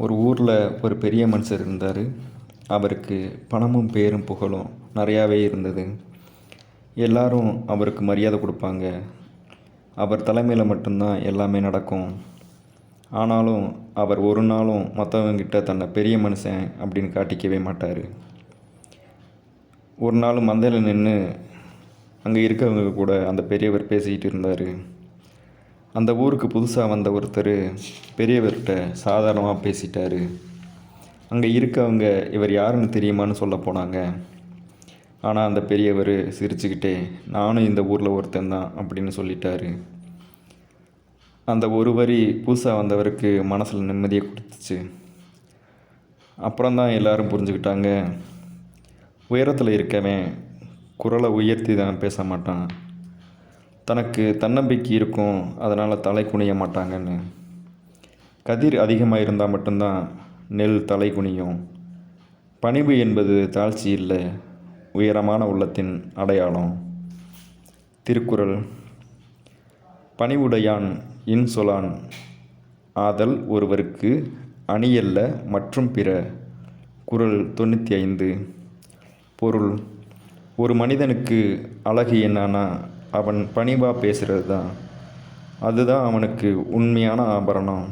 ஒரு ஊரில் ஒரு பெரிய மனுஷர் இருந்தார். அவருக்கு பணமும் பேரும் புகழும் நிறையாவே இருந்தது. எல்லாரும் அவருக்கு மரியாதை கொடுப்பாங்க. அவர் தலைமையில் மட்டும்தான் எல்லாமே நடக்கும். ஆனாலும் அவர் ஒரு நாளும் மற்றவங்கிட்ட தன்னை பெரிய மனுஷன் அப்படின்னு காட்டிக்கவே மாட்டார். ஒரு நாள் மந்தையில் நின்று அங்கே இருக்கவங்க கூட அந்த பெரியவர் பேசிக்கிட்டு இருந்தார். அந்த ஊருக்கு புதுசாக வந்த ஒருத்தர் பெரியவர்கிட்ட சாதாரணமாக பேசிட்டார். அங்கே இருக்கவங்க இவர் யாருன்னு தெரியுமான்னு சொல்ல போனாங்க. ஆனால் அந்த பெரியவர் சிரிச்சுக்கிட்டே, நானும் இந்த ஊரில் ஒருத்தன் தான் அப்படின்னு சொல்லிட்டாரு. அந்த ஒரு வரி புதுசாக வந்தவருக்கு மனசில் நிம்மதியை கொடுத்துச்சு. அப்புறம்தான் எல்லாரும் புரிஞ்சுக்கிட்டாங்க, உயரத்தில் இருக்கவன் குரலை உயர்த்தி தான் பேச மாட்டான், தனக்கு தன்னம்பிக்கை இருக்கும், அதனால் தலை குனிய மாட்டாங்கன்னு. கதிர் அதிகமாக இருந்தால் மட்டும்தான் நெல் தலை குனியும். பணிவு என்பது தாழ்ச்சி இல்லை, உயரமான உள்ளத்தின் அடையாளம். திருக்குறள். பணிவுடையான் இன்சொலான் ஆதல் ஒருவருக்கு அணியல்ல மற்றும் பிற. குறள் 95. பொருள். ஒரு மனிதனுக்கு அழகு என்னன்னா அவன் பணிவாக பேசுகிறது தான். அதுதான் அவனுக்கு உண்மையான ஆபரணம்.